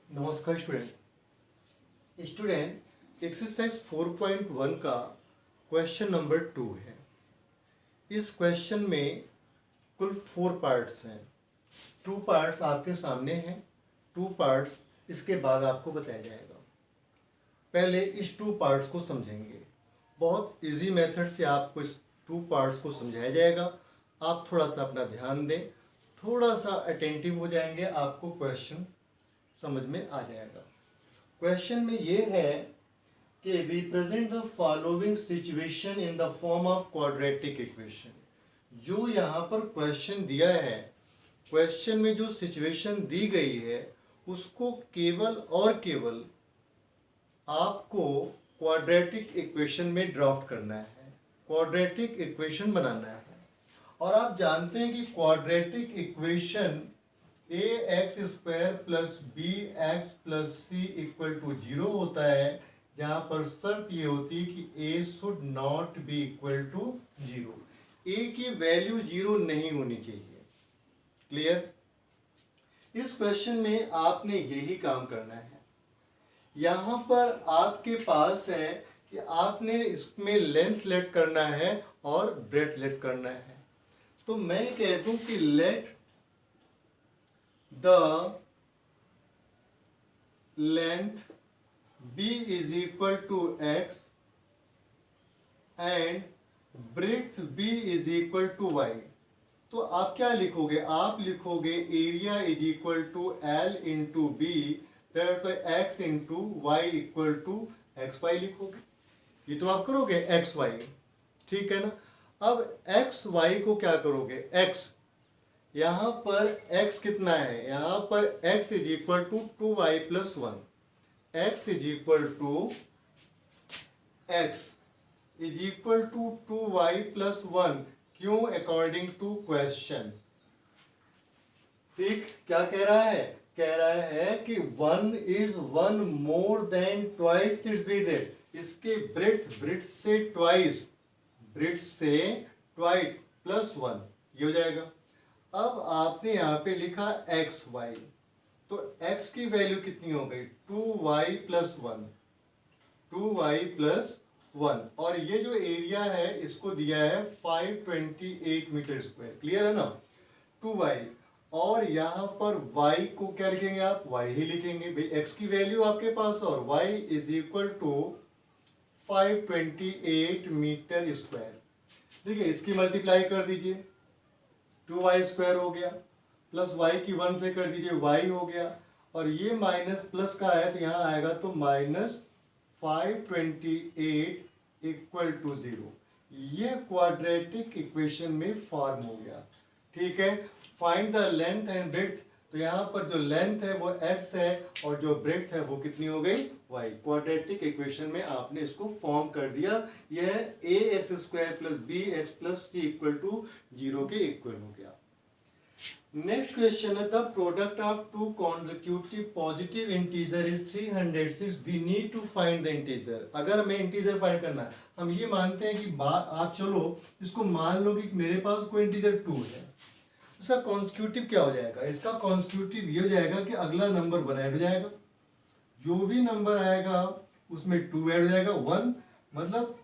नमस्कार student exercise 4.1 का question number 2 है। इस क्वेश्चन में कुल 4 पार्ट्स हैं। 2 पार्ट्स आपके सामने हैं। 2 पार्ट्स इसके बाद आपको बताया जाएगा। पहले इस 2 पार्ट्स को समझेंगे। बहुत इजी मेथड से आपको इस 2 पार्ट्स को समझाया जाएगा। आप थोड़ा सा अपना ध्यान दें, थोड़ा सा अटेंटिव हो जाएंगे, आपको क्वेश्चन समझ में आ जाएगा। क्वेश्चन में ये है कि represent the following situation in the form of quadratic equation. जो यहाँ पर क्वेश्चन दिया है, क्वेश्चन में जो सिचुएशन दी गई है उसको केवल और केवल आपको क्वाड्रेटिक इक्वेशन में ड्राफ्ट करना है, क्वाड्रेटिक इक्वेशन बनाना है। और आप जानते हैं कि quadratic equation ax² plus bx plus c equal to 0 होता है, जहाँ पर शर्त ये होती है कि a should not be equal to 0। a की वैल्यू 0 नहीं होनी चाहिए। क्लियर? इस क्वेश्चन में आपने यही काम करना है। यहाँ पर आपके पास है कि आपने इसमें लेंथ लेट करना है और ब्रेड्थ लेट करना है। तो मैं कह दूं कि late the length b is equal to x and breadth b is equal to y। तो आप क्या लिखोगे? आप लिखोगे area is equal to l into b, that's why x into y equal to x y लिखोगे। ये तो आप करोगे एक्स वाई, ठीक है ना। अब एक्स वाई को क्या करोगे? x यहाँ पर x कितना है? यहाँ पर x is equal to 2y plus 1, x is equal to x is equal to 2y plus 1। क्यों? According to question. ठीक, क्या कह रहा है? कह रहा है कि 1 is 1 more than twice its breath. इसके ब्रेथ से ट्वाइस, ब्रेथ से ट्वाइस प्लस 1, ये हो जाएगा। अब आपने यहाँ पे लिखा एक्स वाई, तो x की वैल्यू कितनी हो गई? 2y plus 1, 2y plus 1। और ये जो एरिया है इसको दिया है 528 मीटर स्क्वायर। क्लियर है ना? 2y। और यहाँ पर y को क्या लिखेंगे आप? y ही लिखेंगे भाई, x की वैल्यू आपके पास और y is equal to 528 metre square. देखिए, इसकी मल्टीप्लाई कर दीजिए, 2y² हो गया, प्लस y की 1 से कर दीजिए, y हो गया। और ये माइनस प्लस का है तो यहाँ आएगा तो माइनस 528 इक्वल टू 0। ये क्वाड्रेटिक इक्वेशन में फॉर्म हो गया। ठीक है, find the length and breadth. तो यहाँ पर जो लेंथ है वो x है और जो ब्रेड्थ है वो कितनी हो गई? y। क्वाड्रेटिक इक्वेशन में आपने इसको फॉर्म कर दिया। यह ax² plus bx plus c equal to 0 के इक्वल हो गया। नेक्स्ट क्वेश्चन है, the product of two consecutive positive integer is 306। We need to find the integer. अगर हमें इंटीजर फाइंड करना है, हम ये मानते हैं कि आप चलो इसको मान लो कि मेरे पास कोई इंटीजर 2 है, इसका कॉन्स्टिट्यूटिव क्या हो जाएगा? इसका कॉन्स्टिट्यूटिव ये हो जाएगा कि अगला नंबर 1 ऐड हो जाएगा, जो भी नंबर आएगा उसमें 2 ऐड हो जाएगा। 1 मतलब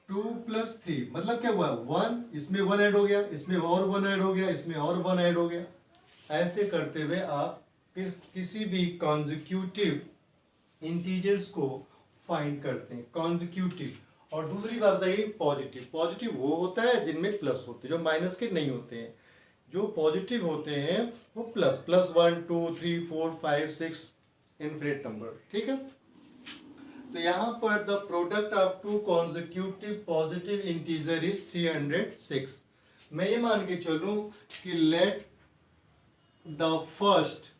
2 प्लस 3 मतलब क्या हुआ? 1, इसमें 1 ऐड हो गया, इसमें और 1 ऐड हो गया, इसमें और 1 ऐड हो गया। ऐसे करते हुए आप किसी भी कॉन्जिक्यूटिव इंटीजर्स को फाइंड करते हैं, कॉन्जिक्यूटिव। और दूसरी बात बताइए, पॉजिटिव। पॉजिटिव वो होता है जिनमें प्लस होते हैं, जो माइनस के नहीं होते हैं। जो पॉजिटिव होते हैं वो प्लस 1 2 3 4 5 6 इनफिनिट नंबर। ठीक है, तो यहाँ पर the product of two consecutive positive integer is 306। मैं ये मान के चलूं कि let the first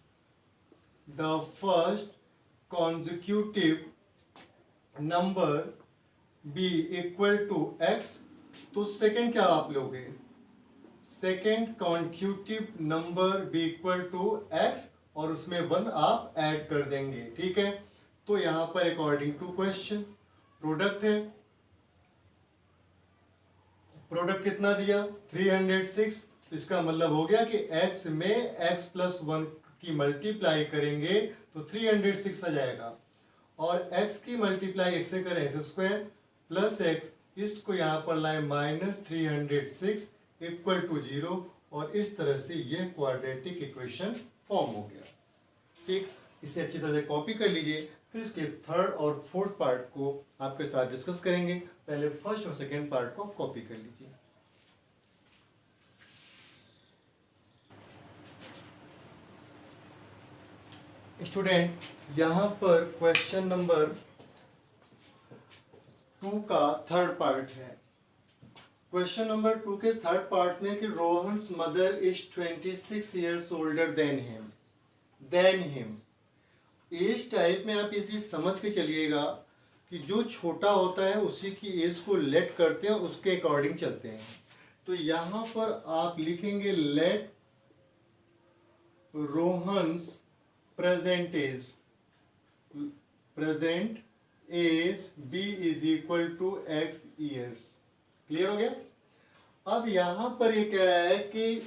consecutive number be equal to x, तो सेकेंड क्या आप लोगे? Second consecutive number be equal to x और उसमें 1 आप ऐड कर देंगे। ठीक है, तो यहां पर अकॉर्डिंग टू क्वेश्चन प्रोडक्ट है, प्रोडक्ट कितना दिया? 306। इसका मतलब हो गया कि x में x प्लस 1 की मल्टीप्लाई करेंगे तो 306 आ जाएगा, और x की मल्टीप्लाई x से करें एक्स स्क्वायर प्लस x, इसको यहाँ पर लाए -306 इक्वल टू 0, और इस तरह से ये क्वाड्रेटिक इक्वेशन फॉर्म हो गया। ठीक, इसे अच्छी तरह से कॉपी कर लीजिए, फिर इसके थर्ड और फोर्थ पार्ट को आपके साथ डिस्कस करेंगे। पहले फर्स्ट और सेकेंड पार्ट को कॉपी कर लीजिए। स्टूडेंट, यहाँ पर क्वेश्चन नंबर 2 का थर्ड पार्ट है। क्वेश्चन नंबर 2 के थर्ड पार्ट में कि Rohan's mother is 26 years older than him. Age type में आप इसी समझ के चलिएगा कि जो छोटा होता है उसी की एज को लेट करते हैं, उसके अकॉर्डिंग चलते हैं। तो यहाँ पर आप लिखेंगे let Rohan's present age be is equal to x years. Clear हो गया। अब यहाँ पर ये कह रहा है कि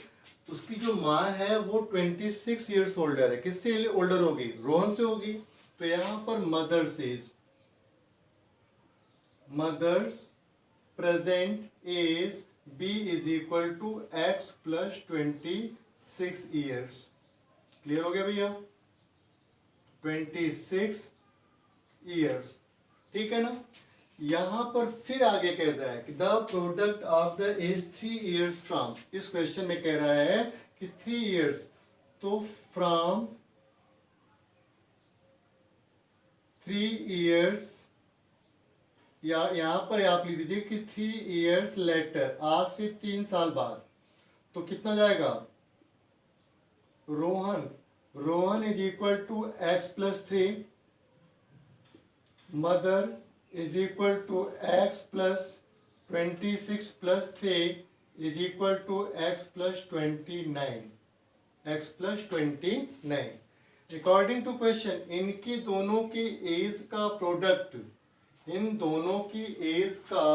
उसकी जो माँ है वो 26 ईयर्स ओल्डर है। किससे ओल्डर होगी? रोहन से होगी। तो यहाँ पर mother's present age be is equal to x plus 26 years. Clear हो गया भैया? 26 ईयर्स, ठीक है ना। यहां पर फिर आगे कहता है कि the product of the age 3 years from, इस क्वेश्चन में कह रहा है कि 3 ईयर्स, तो फ्रॉम 3 ईयर्स, या यहां पर आप लिख दीजिए कि 3 ईयर्स लेटर, आज से 3 साल बाद। तो कितना जाएगा? Rohan is equal to x plus 3, mother is equal to x plus 26 plus 3 is equal to x plus 29। According to question, इनकी दोनों की एज का प्रोडक्ट, इन दोनों की एज का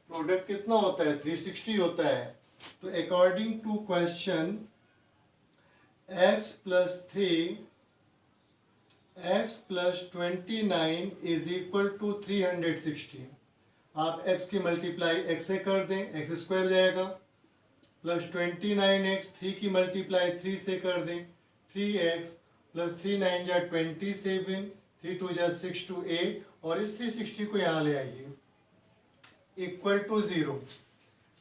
प्रोडक्ट कितना होता है? 360 होता है। तो according to question x plus 3 x plus 29 is equal to 360। आप x की मल्टीप्लाई x से कर दें, एक्स स्क्वायर जाएगा, प्लस 29x, 3 की मल्टीप्लाई 3 से कर दें, 3x प्लस 3 9 जा 27, 3 2 जा 6 2 8, और इस 360 को यहाँ ले आइए, इक्वल टू 0।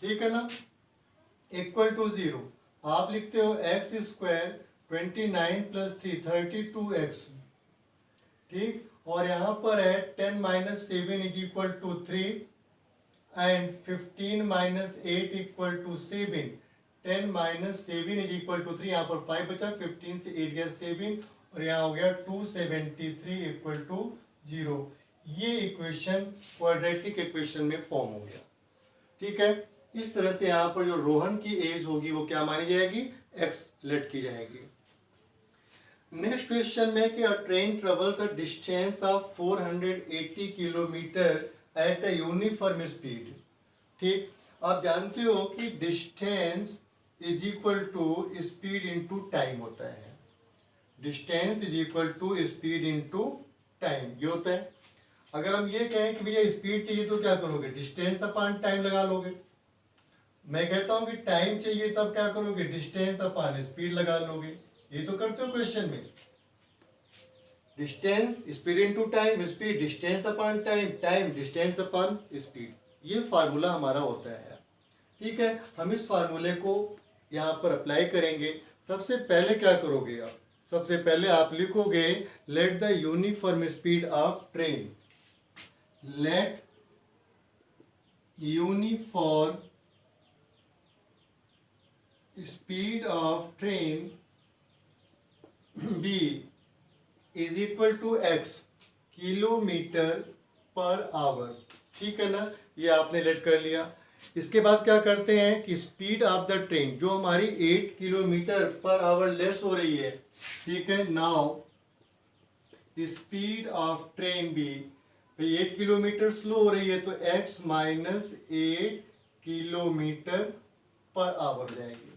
ठीक है ना, इक्वल टू 0। आप लिखते हो एक्स स्क्वायर 29 प्लस 3 32x, ठीक। और यहाँ पर है 10 minus 7 is equal to 3 and 15 minus 8 equal to 7। 10 minus 7 is equal to 3, यहाँ पर 5 बचा, 15 से 8 गया 7, और यहाँ हो गया 273 इक्वल टू 0। ये इक्वेशन क्वाड्रेटिक इक्वेशन में फॉर्म हो गया। ठीक है, इस तरह से यहाँ पर जो रोहन की एज होगी वो क्या मानी जाएगी? x लेट की जाएगी। नेक्स्ट क्वेश्चन में कि a train travels a distance of 480 kilometre at a uniform speed. ठीक, आप जानते हो कि distance is equal to speed into time होता है। Distance is equal to speed into time, ये होता है। अगर हम ये कहें कि भैया स्पीड चाहिए तो क्या करोगे? डिस्टेंस अपॉन टाइम लगा लोगे। मैं कहता हूं कि टाइम चाहिए तब क्या करोगे? डिस्टेंस अपॉन स्पीड लगा लोगे। ये तो करते हो क्वेश्चन में। Distance speed into time, speed distance upon time, time distance upon speed, ये फार्मूला हमारा होता है। ठीक है, हम इस फार्मूले को यहाँ पर अप्लाई करेंगे। सबसे पहले क्या करोगे आप? सबसे पहले आप लिखोगे let the uniform speed of train, let uniform speed of train be is equal to x kilometre per hour. ठीक है ना, ये आपने लेट कर लिया। इसके बाद क्या करते हैं कि स्पीड ऑफ द ट्रेन जो हमारी 8 किलोमीटर पर आवर लेस हो रही है। ठीक है, now speed of train be, 8 kilometre slow हो रही है तो x minus 8 kilometre per hour जाएगी।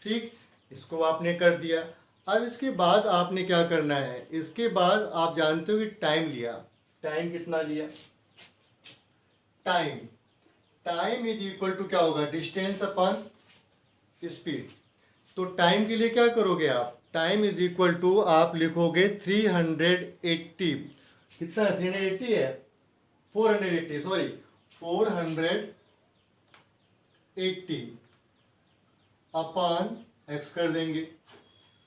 ठीक, इसको आपने कर दिया। अब इसके बाद आपने क्या करना है, इसके बाद आप जानते हो कि टाइम लिया, टाइम कितना लिया, टाइम इज इक्वल टू क्या होगा, डिस्टेंस अपॉन स्पीड। तो टाइम के लिए क्या करोगे आप, टाइम इज इक्वल टू आप लिखोगे 380, कितना 380 है, 480 सॉरी 480 अपॉन एक्स कर देंगे।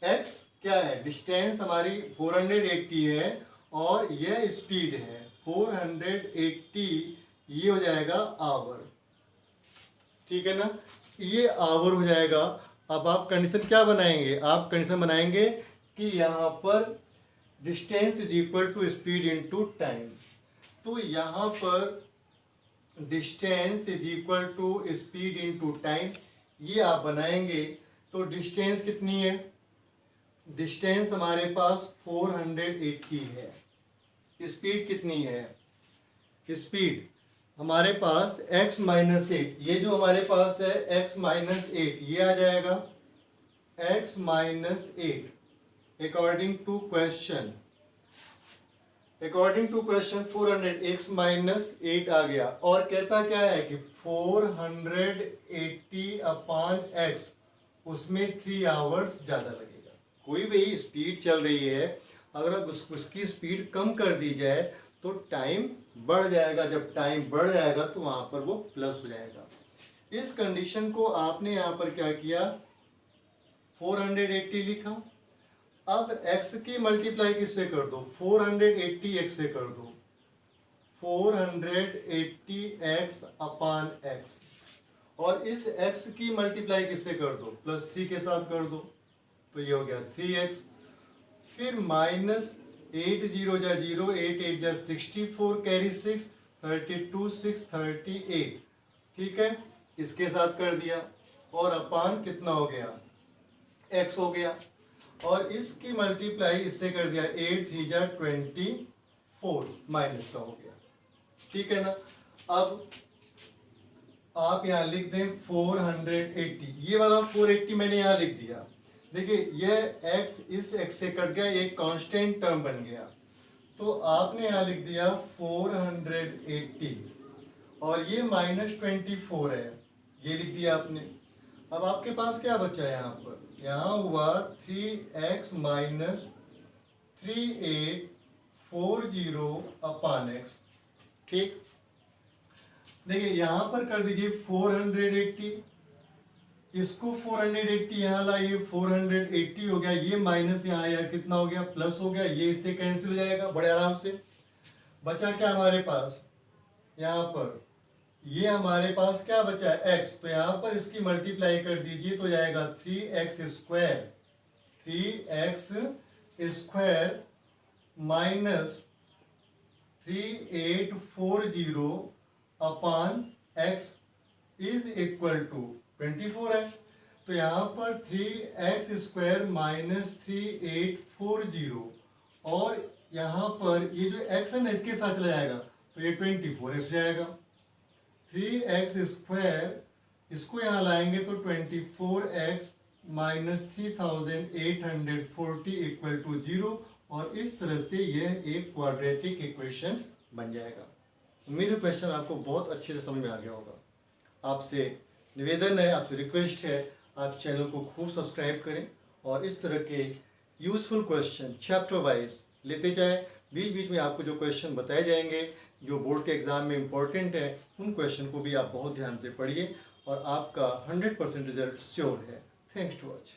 एक्स क्या है, डिस्टेंस हमारी 480 है और यह स्पीड है 480, ये हो जाएगा आवर, ठीक है ना, ये आवर हो जाएगा। अब आप कंडीशन क्या बनाएंगे, आप कंडीशन बनाएंगे कि यहाँ पर distance is equal to speed into time. तो यहाँ पर distance is equal to speed into time, ये आप बनाएंगे। तो डिस्टेंस कितनी है, डिस्टेंस हमारे पास 480 है, स्पीड कितनी है, स्पीड हमारे पास x माइनस 8, ये जो हमारे पास है x माइनस 8, ये आ जाएगा x minus 8 according to question, 400 x minus 8 आ गया। और कहता क्या है कि 480 अपॉन x, उसमें 3 आवर्स ज़्यादा लगेगा। कोई भी स्पीड चल रही है, अगर उसकी स्पीड कम कर दी जाए तो टाइम बढ़ जाएगा, जब टाइम बढ़ जाएगा तो वहाँ पर वो प्लस हो जाएगा। इस कंडीशन को आपने यहाँ पर क्या किया, 480 लिखा। अब x की मल्टीप्लाई किससे कर दो, 480 x से कर दो, 480 x अपॉन x, और इस x की मल्टीप्लाई किससे कर दो, +3 के साथ कर दो, तो ये हो गया 3x। फिर माइनस 8 0 जा 0, 8 8 जा 64, कैरी 6, 32 6 38, ठीक है, इसके साथ कर दिया। और अपान कितना हो गया, x हो गया, और इसकी मल्टीप्लाई इससे कर दिया, 8 3 जा 24 माइनस का हो गया, ठीक है ना। अब आप यहाँ लिख दें 480, ये वाला 480 मैंने यहाँ लिख दिया। देखिए यह x इस x से कट गया, एक कांस्टेंट टर्म बन गया, तो आपने यहाँ लिख दिया 480, और ये -24 है, ये लिख दिया आपने। अब आपके पास क्या बचा है यहाँ पर, यहाँ हुआ 3x माइनस 3840 अपॉन x, ठीक। देखिए यहाँ पर कर दीजिए 480, इसको 480 यहाँ लाइए, 480 हो गया, ये माइनस यहाँ आया, कितना हो गया, प्लस हो गया, ये इससे कैंसिल हो जाएगा बड़े आराम से। बचा क्या हमारे पास, यहाँ पर ये हमारे पास क्या बचा है, x, तो यहाँ पर इसकी मल्टीप्लाई कर दीजिए तो जाएगा 3x square minus 3840 upon x is equal to 24 है। तो यहाँ पर 3x स्क्वायर माइनस 3840, और यहाँ पर ये जो x है ना इसके साथ चला जाएगा, तो ये 24x जाएगा। 3x स्क्वायर इसको यहाँ लाएंगे तो 24x माइनस 3840 इक्वल टू 0, और इस तरह से यह एक क्वाड्रेटिक इक्वेशन बन जाएगा। उम्मीद है क्वेश्चन आपको बहुत अच्छे से समझ में आ गया होगा। आपसे निवेदन है, आपसे रिक्वेस्ट है, आप चैनल को खूब सब्सक्राइब करें और इस तरह के यूज़फुल क्वेश्चन चैप्टर वाइज लेते जाएं। बीच बीच में आपको जो क्वेश्चन बताए जाएंगे जो बोर्ड के एग्ज़ाम में इम्पोर्टेंट है, उन क्वेश्चन को भी आप बहुत ध्यान से पढ़िए और आपका 100% रिजल्ट श्योर है। Thanks to watch.